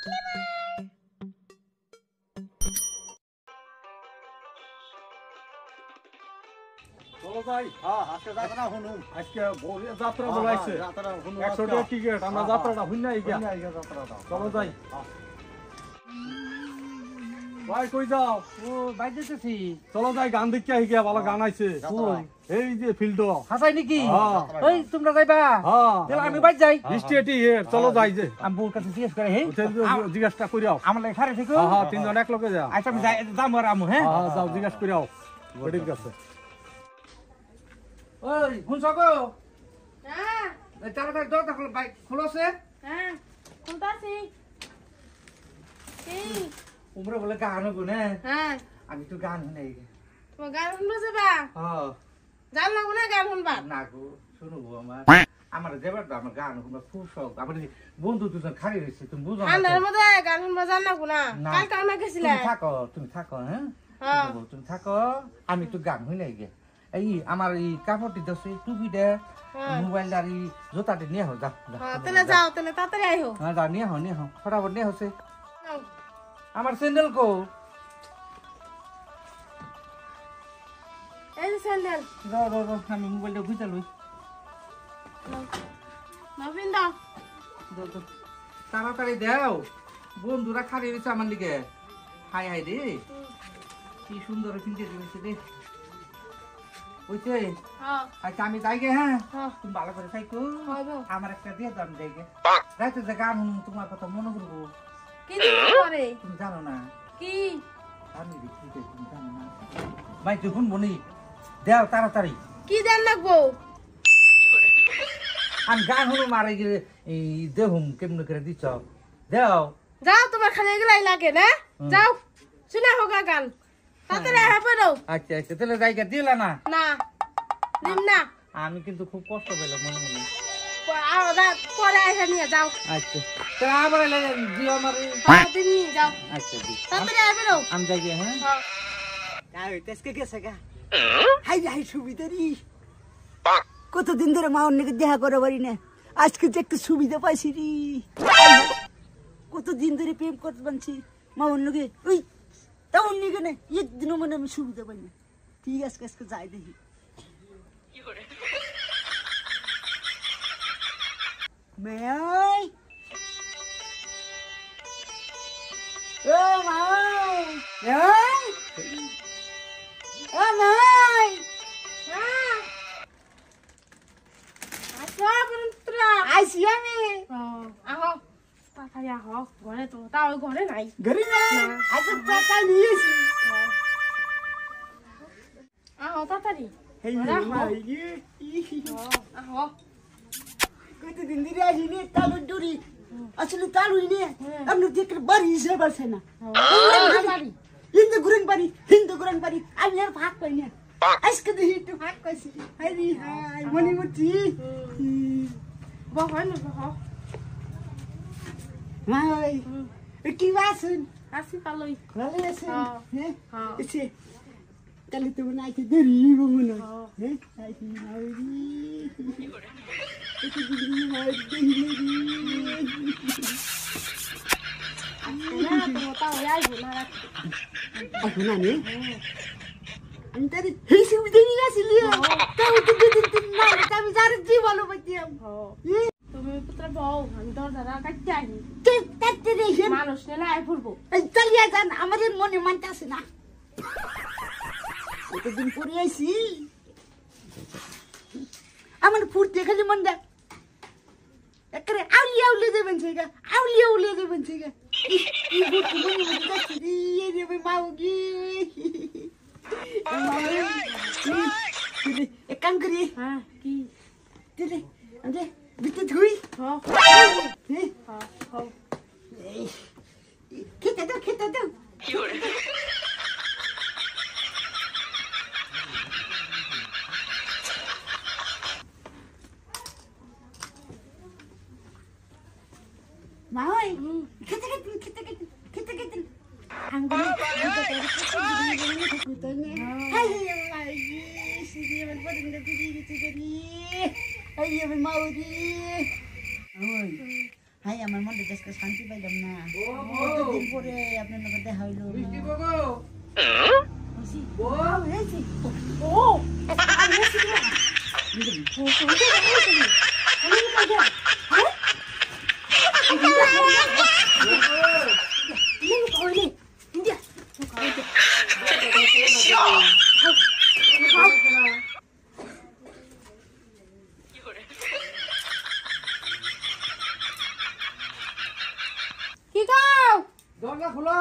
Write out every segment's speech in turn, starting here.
চলো যাই। আজকে যাত্রা শুনুন। আজকে যাত্রা বলাইছে 100 টাকা টিকিট, আমরা যাত্রাটা শুনি গিয়া চলো যাই। ভাই কই যাও? ও বাইরে যেতেছি। চলো যাই, গান দেখতে আই গিয়া, ভালো গান আইছে। এই যে ফিল্ড হাসাই নাকি? হ্যাঁ। ওই তোমরা যাইবা? হ্যাঁ তাহলে আমি বাইরে যাই। স্টেটি হের, চলো যাই যে। আমি বউর কাছে জিজ্ঞেস করে হে জিজ্ঞাসা করিয়াও। আমার লাগে খারে ঠিক? হ্যাঁ 3 জন এক লগে যা। আচ্ছা আমি যাই, যাম আর আমু। হ্যাঁ হ্যাঁ যাও, জিজ্ঞাসা করিয়াও বডির কাছে। ওই শুনছ গো? হ্যাঁ তাড়াতাড়ি দরজা খোলো, বাইক খোলছে। হ্যাঁ খুলতাছি। কি? উমরে বলে গান হবো না? হ্যাঁ আমি তো গান শুনাই। তোমার গান শুনবা যাবা? হ্যাঁ জান লাগবো না গান শুনবা? না গো, শুনবো আমার যাবার তো আমার গান শুনবা খুব শখ। আমার বন্ধু দুজন খালি রয়েছে, তুমি বুঝো না? ঠান্ডার মধ্যে গান শুনবা জান লাগবো না? না। কালকে আমরা গেছিলে। তুমি থাকো হ্যাঁ হ্যাঁ। তুমি থাকো, আমি তো গান শুনাই গে। এই আমার এই কাপড়টি দছে টুপিটা হ্যাঁ। মোবাইল আর এই জোতাটি নিয়ে হও, যাও হ্যাঁ তাহলে যাও, তাহলে তাড়াতাড়ি আইহো। হ্যাঁ যাও, নিয়ে হও ফটাফট নিয়ে হচ্ছে। যাও। আমার স্যান্ডেল কো? এই যে স্যান্ডেল যাও যাও যাও, আমি মোবাইলটা বুঝা লই। নবীন দাও। যাও, যাও। তাড়াতাড়ি দাও, বন্ধুরা খালি রয়েছে আমার দিকে। হাই হাই রে, কি সুন্দর কিনতে দিয়েছে রে। বুঝছে? হ্যাঁ আচ্ছা আমি যাই গে। হ্যাঁ হ্যাঁ তুমি ভালো করে থাকো। হ্যাঁ যাও। আমার একটা দিয়ে দাও, আমি যাই গে। রাতে যে গান শুনবো, তোমার কথা মনে করবো। কি দিন পরে? তুমি জানো না কি? আমি দেখি যে তুমি জানো না। ভাই তুই শুনবো নি, দেও তাড়াতাড়ি। কি দেন লাগবো? আমি গান শুনুম আর এই দেহুম কেমন করে দিচ্ছ, দেও। যাও, তোমার খালি এগুলাই লাগে না? যাও শুনে হোক গান, তাড়াতাড়ি আইহো পড়ো। আচ্ছা আচ্ছা, তাহলে জায়গা দিলা না? না দিন না, আমি কিন্তু খুব কষ্ট পেলাম মনে মনে। আরো রাত পরে আইসা নিয়ে যাও। আচ্ছা তাহলে আবার দিও আমার। দিন নিয়ে যাও, আচ্ছা দি, তাড়াতাড়ি আইবে রো। আমি যাই গে। হ্যাঁ হাই হাই সুবিধা রি, কতদিন ধরে মা অন্যকে দেখা করে পারি না, আজকে যে একটু সুবিধা পাইছি রি। কতদিন ধরে প্রেম করতে পারছি মা অন্যকে, ওই তা অন্যকে না একদিনও মানে আমি সুবিধা পাই না। ঠিক আছে আজকে যাই দেখি। মাই ও মাই, ও মাই, হ্যাঁ আসো বন্ধুরা। আইসি আমি আহো তাড়াতাড়ি আহো, ঘরে তো তাও ঘরে নাই। ঘরে না, আজ টাকা নিয়েছি। আহো তাড়াতাড়ি এই ঘরে আহো। মাই আহো কতদিন ধরে আসিনি, তালুর ডুরি আসলে তালুই নিয়ে আপনি দেখে বাড়ি হিসেবে আছে না। বাড়ি হিন্দু গুরান বাড়ি আমি আর ভাগ পাই না, আজকে দেখি একটু ভাগ পাইছি। হাই রে হাই মনে মতি বহ না বহ। মাই কি বাসন আসি পালই। ভালো আছেন? হ্যাঁ হ্যাঁ। এসে তাহলে তো মনে আছে দেরি মনে হয়। হ্যাঁ আইসি মাউরি না তো তাও আইবো না রাখি। এখন আমি তাদের এই সুবিধা নিয়ে আসলি, তাও তো দুদিন না আমি যারে কি বলো পাইতাম। তুমি পুত্র বউ, আমি দরজাটা কাটতে আইনি। তাতে দেখেন মানুষ নেলে আই ফুরবো। এই চালিয়ে যান, আমাদের মনে মানতে আসে না। কতদিন পরে আইসি, আমার ফুর্তি খালি মন দেয় একেবারে আউলিয়া উলিয়ে দেবেন সেগা, আউলিয়া উলিয়ে দেবেন সেগা। এক কাম করি, হ্যাঁ কি? ভিতরে ধুই হ্যাঁ হ্যাঁ হ্যাঁ খেতে দাও খেতে দাও। মা ওই খেতে খেতে খেতে খেতে খেতে খেতে আঙ্গুল হাই আমার মনটা আজকে শান্তি পাইলাম না ও দিন পরে আপনার লগে দেখা হইলো মিষ্টি গো হইছি ও হইছি ও আমি হইছি না ও আমি কইয়া হ্যাঁ ইনি কইনি ইন্ডিয়া কি গাও দরজা খোলো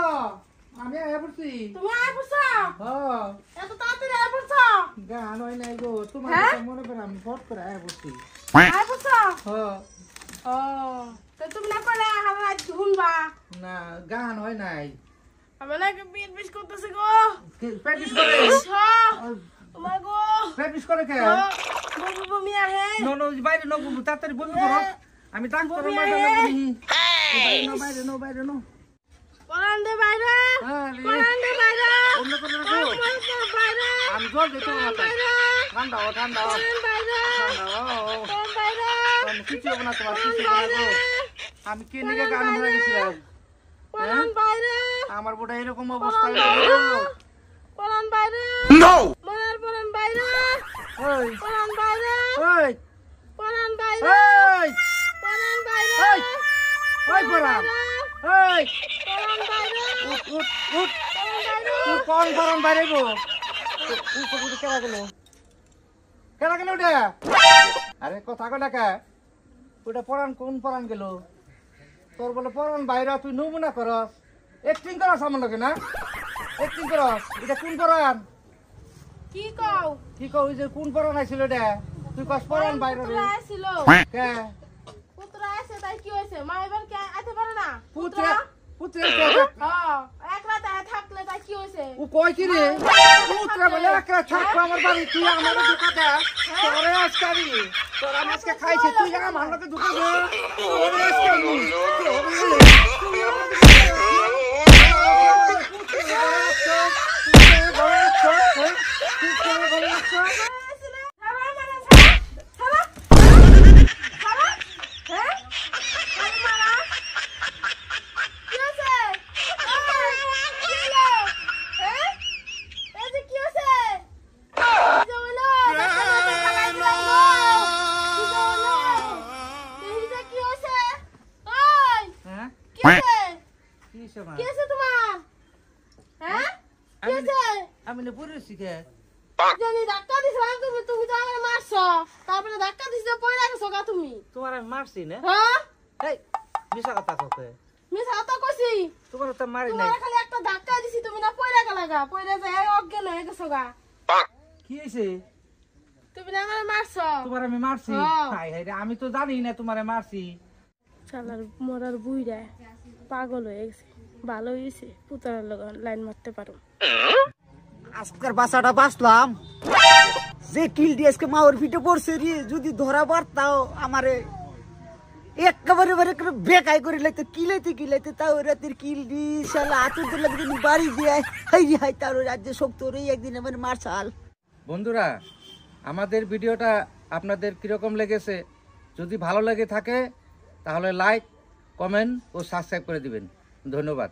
আমি আয়া পড়ছি তুমি আয় পড়ছো হ্যাঁ এত তাড়াতাড়ি আয় পড়ছো গান হয় নাই গো তোমার হ্যাঁ? কথা মনে করে আমি ফট করে আয়া পড়ছি আয় পড়ছো হ্যাঁ ও তো তুমি না করে আমার আজ শুনবা না গান হয় নাই আমার লাগে বিট বিট করতেছে গো প্র্যাকটিস করে তোমার গো প্র্যাকটিস করে কে বমি বমি আহে নো বাইরে নো তাড়াতাড়ি বমি করো আমি ডাক্তার মাঠে নো বাইরে নো বাইরে নো পরান দে বাইরে আরে পরান দে বাইরে অন্য কোনো রাখো বাইরে আমি জল দিতে মাথা ঠান্ডা বাইরে ঠান্ডা বাইরে আমি কিছু হবে না তোমার কিছু হবে না গো। আমি কে নিকে গান ভরে গেছিলাম পরান বাইরে আমার বোটা এরকম অবস্থা হলো পরান বাইরে মনার পরান বাইরে ওই পরান বাইরে ওই পরান বাইরে ওই পরান বাইরে ওই ওই পরান ওই পরান বাইরে উঠ উঠ উঠ পরান বাইরে তুই কোন পরান বাইরে গো উঠ উঠ কেলা গেল ওটা আরে কথা কটা কা ওটা পরান কোন পরান গেল তোর বলে পরান বাইরে তুই নমুনা করস অ্যাক্টিং করস আমার লগে না অ্যাক্টিং করস এটা কোন পরান কি কও কি কই যে কোন পরান আইছিল এটা তুই কস পরান বাইরে রে পুত্র আইছিল কে পুত্র আইছে তাই কি হইছে মা এবার কি আইতে পারে না পুত্র পুত্র হ্যাঁ এক রাত আয় থাকলে তাই কি হইছে ও কই কি রে পুত্র বলে একটা ছাপ আমার বাড়ি তুই আমার দুকাটা তোরে আজকারি তোরা আজকে খাইছিস তুই আমার লগে দুকা দে তোরে আজকারি তুই আমার হ্যাঁ কি সেবা কি আছে তোমার হ্যাঁ কি আছে আমি না পড়েছি কে জানি ধাক্কা দিছিলাম তুমি তুমি তো আমাকে মারছো তারপরে ধাক্কা দিছিলে পড়ে গেছো গা তুমি তোমার আমি মারছি না হ্যাঁ এই মিছা কথা কতে মিছা কথা কইছি তোমার তো মারি নাই তোমার খালি একটা ধাক্কা দিছি তুমি না পড়ে গেলা গা পড়ে যায় অজ্ঞান হয়ে গেছো গা কি হইছে তুমি না আমাকে মারছো তোমার আমি মারছি হ্যাঁ। হাই হাই রে আমি তো জানি না তোমারে মারছি শালার মরার বুইরা পাগল হয়ে গেছে ভালো হয়েছে পুতার লাইন মারতে পারো আজকের বাসাটা বাঁচলাম যে কিল দিয়ে আজকে মাওর পিঠে পড়ছে রে যদি ধরা পারতাও আমারে একেবারে বেকাই করে লাইতে কিলাইতে তাও রাতের কিল দি শালা আতুর তো লাগবে বাড়ি দিয়ে হাই হাই তার রাজ্যে শক্ত রে একদিন আমার মারছাল বন্ধুরা আমাদের ভিডিওটা আপনাদের কিরকম লেগেছে যদি ভালো লেগে থাকে তাহলে লাইক কমেন্ট ও সাবস্ক্রাইব করে দিবেন ধন্যবাদ।